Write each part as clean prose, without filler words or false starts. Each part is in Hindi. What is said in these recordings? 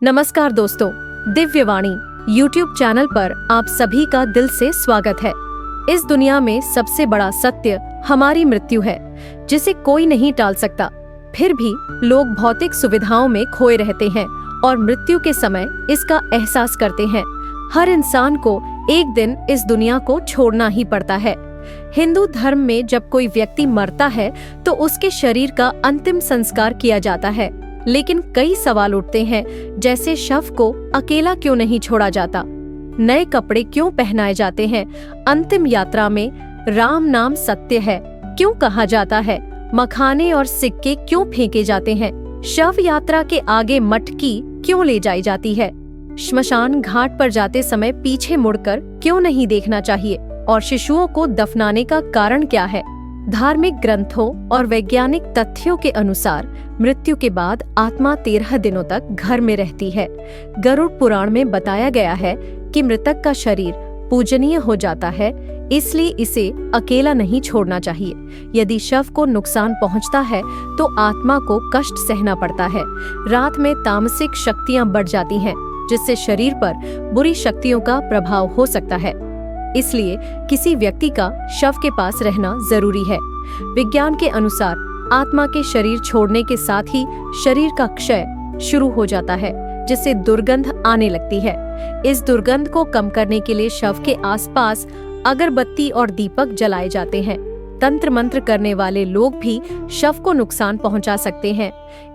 नमस्कार दोस्तों, दिव्यवाणी YouTube चैनल पर आप सभी का दिल से स्वागत है। इस दुनिया में सबसे बड़ा सत्य हमारी मृत्यु है, जिसे कोई नहीं टाल सकता। फिर भी लोग भौतिक सुविधाओं में खोए रहते हैं और मृत्यु के समय इसका एहसास करते हैं। हर इंसान को एक दिन इस दुनिया को छोड़ना ही पड़ता है। हिंदू धर्म में जब कोई व्यक्ति मरता है तो उसके शरीर का अंतिम संस्कार किया जाता है, लेकिन कई सवाल उठते हैं, जैसे शव को अकेला क्यों नहीं छोड़ा जाता, नए कपड़े क्यों पहनाए जाते हैं, अंतिम यात्रा में राम नाम सत्य है क्यों कहा जाता है, मखाने और सिक्के क्यों फेंके जाते हैं, शव यात्रा के आगे मटकी क्यों ले जाई जाती है, श्मशान घाट पर जाते समय पीछे मुड़कर क्यों नहीं देखना चाहिए, और शिशुओं को दफनाने का कारण क्या है। धार्मिक ग्रंथों और वैज्ञानिक तथ्यों के अनुसार मृत्यु के बाद आत्मा 13 दिनों तक घर में रहती है। गरुड़ पुराण में बताया गया है कि मृतक का शरीर पूजनीय हो जाता है, इसलिए इसे अकेला नहीं छोड़ना चाहिए। यदि शव को नुकसान पहुंचता है तो आत्मा को कष्ट सहना पड़ता है। रात में तामसिक शक्तियां बढ़ जाती हैं, जिससे शरीर पर बुरी शक्तियों का प्रभाव हो सकता है। इसलिए किसी व्यक्ति का शव के पास रहना जरूरी है। विज्ञान के अनुसार आत्मा के शरीर छोड़ने के साथ ही शरीर का क्षय शुरू हो जाता है, जिससे दुर्गंध आने लगती है। इस दुर्गंध को कम करने के लिए शव के आसपास अगरबत्ती और दीपक जलाए जाते हैं। तंत्र मंत्र करने वाले लोग भी शव को नुकसान पहुंचा सकते हैं,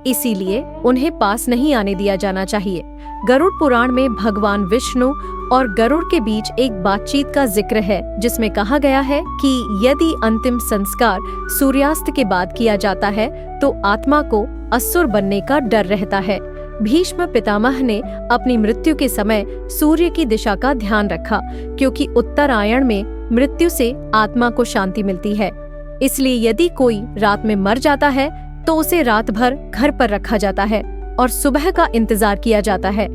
इसीलिए उन्हें पास नहीं आने दिया जाना चाहिए। गरुड़ पुराण में भगवान विष्णु और गरुड़ के बीच एक बातचीत का जिक्र है, जिसमें कहा गया है कि यदि अंतिम संस्कार सूर्यास्त के बाद किया जाता है तो आत्मा को असुर बनने का डर रहता है। भीष्म पितामह ने अपनी मृत्यु के समय सूर्य की दिशा का ध्यान रखा, क्योंकि उत्तरायण में मृत्यु से आत्मा को शांति मिलती है। इसलिए यदि कोई रात में मर जाता है तो उसे रात भर घर पर रखा जाता है और सुबह का इंतजार किया जाता है।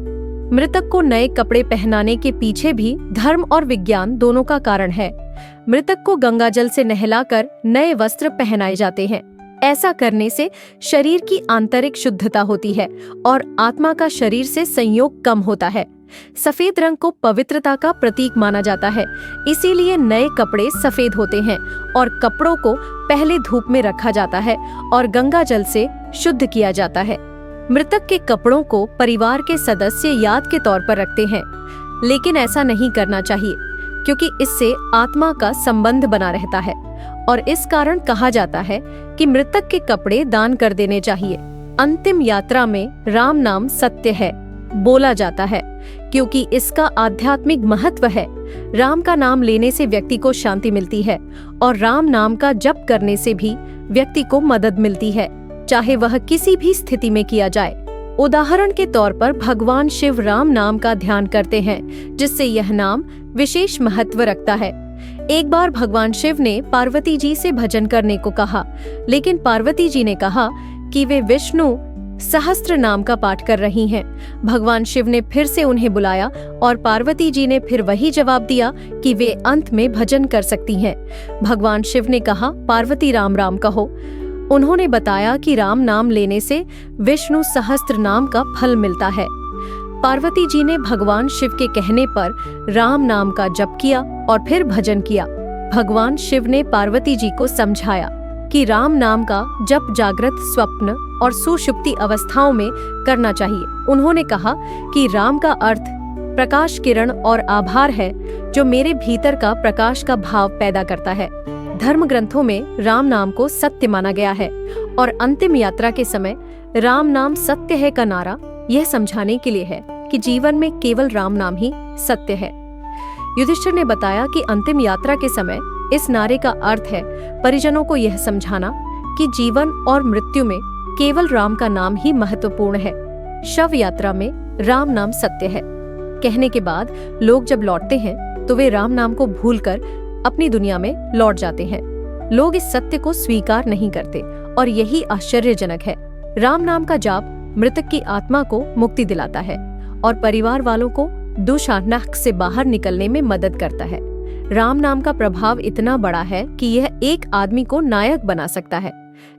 मृतक को नए कपड़े पहनाने के पीछे भी धर्म और विज्ञान दोनों का कारण है। मृतक को गंगाजल से नहलाकर नए वस्त्र पहनाए जाते हैं। ऐसा करने से शरीर की आंतरिक शुद्धता होती है और आत्मा का शरीर से संयोग कम होता है। सफेद रंग को पवित्रता का प्रतीक माना जाता है, इसीलिए नए कपड़े सफेद होते हैं और कपड़ों को पहले धूप में रखा जाता है और गंगाजल से शुद्ध किया जाता है। मृतक के कपड़ों को परिवार के सदस्य याद के तौर पर रखते हैं, लेकिन ऐसा नहीं करना चाहिए, क्योंकि इससे आत्मा का संबंध बना रहता है और इस कारण कहा जाता है कि मृतक के कपड़े दान कर देने चाहिए। अंतिम यात्रा में राम नाम सत्य है बोला जाता है, क्योंकि इसका आध्यात्मिक महत्व है। राम का नाम लेने से व्यक्ति को शांति मिलती है और राम नाम का जप करने से भी व्यक्ति को मदद मिलती है, चाहे वह किसी भी स्थिति में किया जाए। उदाहरण के तौर पर भगवान शिव राम नाम का ध्यान करते हैं, जिससे यह नाम विशेष महत्व रखता है। एक बार भगवान शिव ने पार्वती जी से भजन करने को कहा, लेकिन पार्वती जी ने कहा कि वे विष्णु सहस्त्र नाम का पाठ कर रही हैं। भगवान शिव ने फिर से उन्हें बुलाया और पार्वती जी ने फिर वही जवाब दिया कि वे अंत में भजन कर सकती हैं। भगवान शिव ने कहा, पार्वती राम राम कहो। उन्होंने बताया कि राम नाम लेने से विष्णु सहस्त्र नाम का फल मिलता है। पार्वती जी ने भगवान शिव के कहने पर राम नाम का जप किया और फिर भजन किया। भगवान शिव ने पार्वती जी को समझाया कि राम नाम का जप जागृत, स्वप्न और सुषुप्ति अवस्थाओं में करना चाहिए। उन्होंने कहा कि राम का अर्थ प्रकाश, किरण और आभार है, जो मेरे भीतर का प्रकाश का भाव पैदा करता है। धर्म ग्रंथों में राम नाम को सत्य माना गया है और अंतिम यात्रा के समय राम नाम सत्य है का नारा यह समझाने के लिए है कि जीवन में केवल राम नाम ही सत्य है। युधिष्ठिर ने बताया कि अंतिम यात्रा के समय इस नारे का अर्थ है परिजनों को यह समझाना कि जीवन और मृत्यु में केवल राम का नाम ही महत्वपूर्ण है। शव यात्रा में राम नाम सत्य है कहने के बाद लोग जब लौटते हैं तो वे राम नाम को भूलकर अपनी दुनिया में लौट जाते हैं। लोग इस सत्य को स्वीकार नहीं करते और यही आश्चर्यजनक है। राम नाम का जाप मृतक की आत्मा को मुक्ति दिलाता है और परिवार वालों को दुशानक से बाहर निकलने में मदद करता है। राम नाम का प्रभाव इतना बड़ा है कि यह एक आदमी को नायक बना सकता है।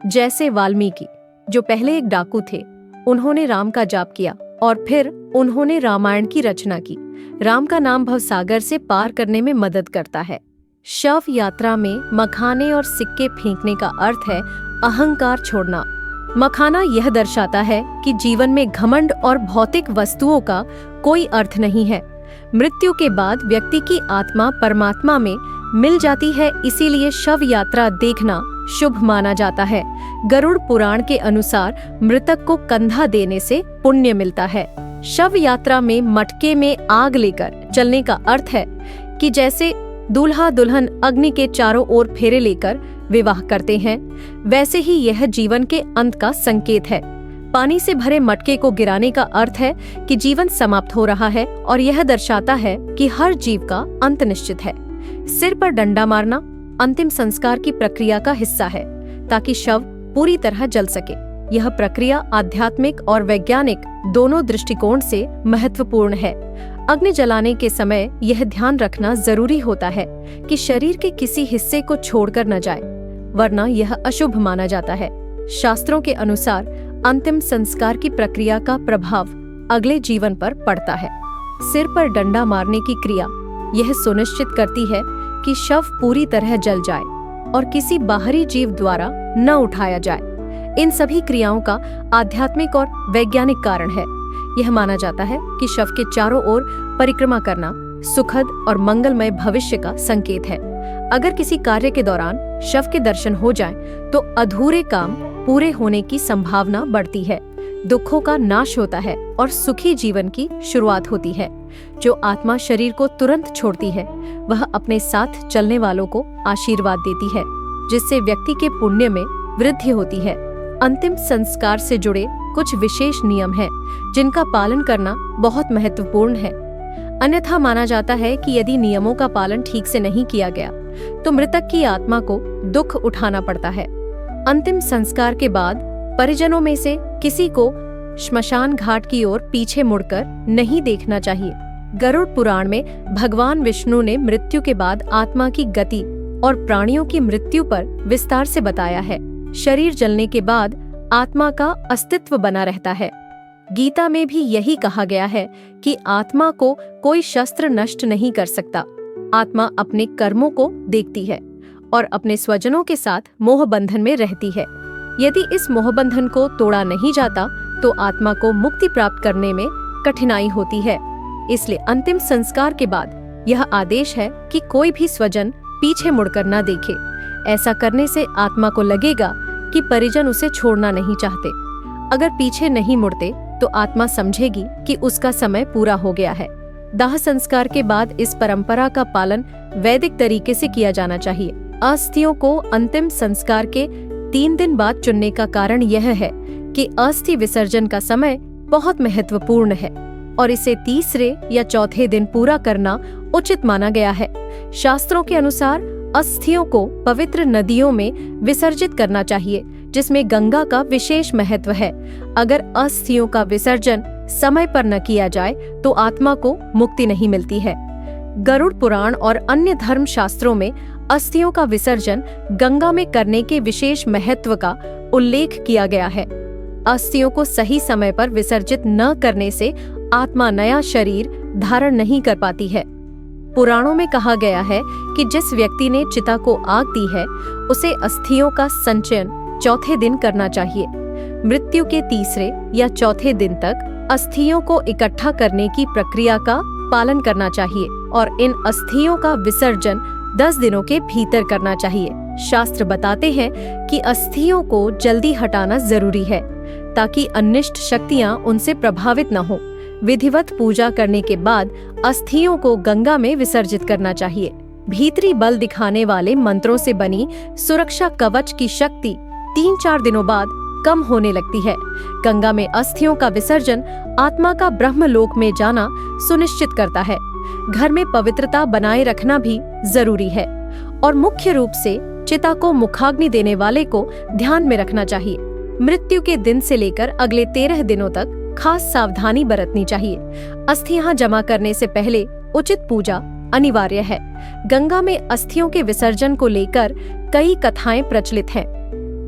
जैसे वाल्मीकि, जो पहले एक डाकू थे, उन्होंने राम का जाप किया और फिर उन्होंने रामायण की रचना की। राम का नाम भवसागर से पार करने में मदद करता है। शव यात्रा में मखाने और सिक्के फेंकने का अर्थ है अहंकार छोड़ना। मखाना यह दर्शाता है कि जीवन में घमंड और भौतिक वस्तुओं का कोई अर्थ नहीं है। मृत्यु के बाद व्यक्ति की आत्मा परमात्मा में मिल जाती है, इसीलिए शव यात्रा देखना शुभ माना जाता है। गरुड़ पुराण के अनुसार मृतक को कंधा देने से पुण्य मिलता है। शव यात्रा में मटके में आग लेकर चलने का अर्थ है कि जैसे दूल्हा दुल्हन अग्नि के चारों ओर फेरे लेकर विवाह करते हैं, वैसे ही यह जीवन के अंत का संकेत है। पानी से भरे मटके को गिराने का अर्थ है कि जीवन समाप्त हो रहा है और यह दर्शाता है कि हर जीव का अंत निश्चित है। सिर पर डंडा मारना अंतिम संस्कार की प्रक्रिया का हिस्सा है ताकि शव पूरी तरह जल सके। यह प्रक्रिया आध्यात्मिक और वैज्ञानिक दोनों दृष्टिकोण से महत्वपूर्ण है। अग्नि जलाने के समय यह ध्यान रखना जरूरी होता है कि शरीर के किसी हिस्से को छोड़कर न जाए, वरना यह अशुभ माना जाता है। शास्त्रों के अनुसार अंतिम संस्कार की प्रक्रिया का प्रभाव अगले जीवन पर पड़ता है। सिर पर डंडा मारने की क्रिया यह सुनिश्चित करती है कि शव पूरी तरह जल जाए और किसी बाहरी जीव द्वारा न उठाया जाए। इन सभी क्रियाओं का आध्यात्मिक और वैज्ञानिक कारण है। यह माना जाता है कि शव के चारों ओर परिक्रमा करना सुखद और मंगलमय भविष्य का संकेत है। अगर किसी कार्य के दौरान शव के दर्शन हो जाएं, तो अधूरे काम पूरे होने की संभावना बढ़ती है, दुखों का नाश होता है और सुखी जीवन की शुरुआत होती है। जो आत्मा शरीर को तुरंत छोड़ती है, वह अपने साथ चलने वालों को आशीर्वाद देती है, जिससे व्यक्ति के पुण्य में वृद्धि होती है। अंतिम संस्कार से जुड़े कुछ विशेष नियम हैं, जिनका पालन करना बहुत महत्वपूर्ण है। अन्यथा माना जाता है कि यदि नियमों का पालन ठीक से नहीं किया गया, तो मृतक की आत्मा को दुख उठाना पड़ता है। अंतिम संस्कार के बाद परिजनों में से किसी को श्मशान घाट की ओर पीछे मुड़कर नहीं देखना चाहिए। गरुड़ पुराण में भगवान विष्णु ने मृत्यु के बाद आत्मा की गति और प्राणियों की मृत्यु पर विस्तार से बताया है। शरीर जलने के बाद आत्मा का अस्तित्व बना रहता है। गीता में भी यही कहा गया है कि आत्मा को कोई शस्त्र नष्ट नहीं कर सकता। आत्मा अपने कर्मों को देखती है और अपने स्वजनों के साथ मोह बंधन में रहती है। यदि इस मोह बंधन को तोड़ा नहीं जाता, तो आत्मा को मुक्ति प्राप्त करने में कठिनाई होती है। इसलिए अंतिम संस्कार के बाद यह आदेश है कि कोई भी स्वजन पीछे मुड़कर न देखे। ऐसा करने से आत्मा को लगेगा कि परिजन उसे छोड़ना नहीं चाहते। अगर पीछे नहीं मुड़ते, तो आत्मा समझेगी कि उसका समय पूरा हो गया है। दाह संस्कार के बाद इस परंपरा का पालन वैदिक तरीके से किया जाना चाहिए। अस्थियों को अंतिम संस्कार के 3 दिन बाद चुनने का कारण यह है कि अस्थि विसर्जन का समय बहुत महत्वपूर्ण है और इसे तीसरे या चौथे दिन पूरा करना उचित माना गया है। शास्त्रों के अनुसार अस्थियों को पवित्र नदियों में विसर्जित करना चाहिए, जिसमें गंगा का विशेष महत्व है। अगर अस्थियों का विसर्जन समय पर न किया जाए, तो आत्मा को मुक्ति नहीं मिलती है। गरुड़ पुराण और अन्य धर्म शास्त्रों में अस्थियों का विसर्जन गंगा में करने के विशेष महत्व का उल्लेख किया गया है। अस्थियों को सही समय पर विसर्जित न करने से आत्मा नया शरीर धारण नहीं कर पाती है। पुराणों में कहा गया है कि जिस व्यक्ति ने चिता को आग दी है, उसे अस्थियों का संचयन चौथे दिन करना चाहिए। मृत्यु के तीसरे या चौथे दिन तक अस्थियों को इकट्ठा करने की प्रक्रिया का पालन करना चाहिए और इन अस्थियों का विसर्जन 10 दिनों के भीतर करना चाहिए। शास्त्र बताते हैं कि अस्थियों को जल्दी हटाना जरूरी है, ताकि अनिष्ट शक्तियां उनसे प्रभावित न हो। विधिवत पूजा करने के बाद अस्थियों को गंगा में विसर्जित करना चाहिए। भीतरी बल दिखाने वाले मंत्रों से बनी सुरक्षा कवच की शक्ति 3-4 दिनों बाद कम होने लगती है। गंगा में अस्थियों का विसर्जन आत्मा का ब्रह्मलोक में जाना सुनिश्चित करता है। घर में पवित्रता बनाए रखना भी जरूरी है और मुख्य रूप से चिता को मुखाग्नि देने वाले को ध्यान में रखना चाहिए। मृत्यु के दिन से लेकर अगले 13 दिनों तक खास सावधानी बरतनी चाहिए। अस्थियां जमा करने से पहले उचित पूजा अनिवार्य है। गंगा में अस्थियों के विसर्जन को लेकर कई कथाएं प्रचलित हैं।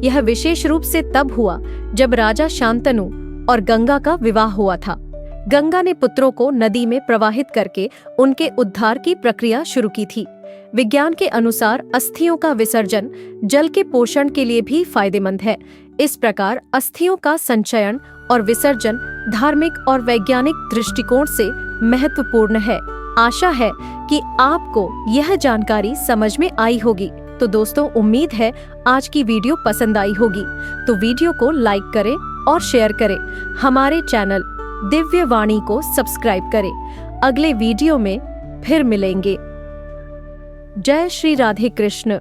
यह विशेष रूप से तब हुआ जब राजा शांतनु और गंगा का विवाह हुआ था। गंगा ने पुत्रों को नदी में प्रवाहित करके उनके उद्धार की प्रक्रिया शुरू की थी। विज्ञान के अनुसार अस्थियों का विसर्जन जल के पोषण के लिए भी फायदेमंद है। इस प्रकार अस्थियों का संचयन और विसर्जन धार्मिक और वैज्ञानिक दृष्टिकोण से महत्वपूर्ण है। आशा है कि आपको यह जानकारी समझ में आई होगी। तो दोस्तों, उम्मीद है आज की वीडियो पसंद आई होगी। तो वीडियो को लाइक करें और शेयर करें। हमारे चैनल दिव्य वाणी को सब्सक्राइब करें। अगले वीडियो में फिर मिलेंगे। जय श्री राधे कृष्ण।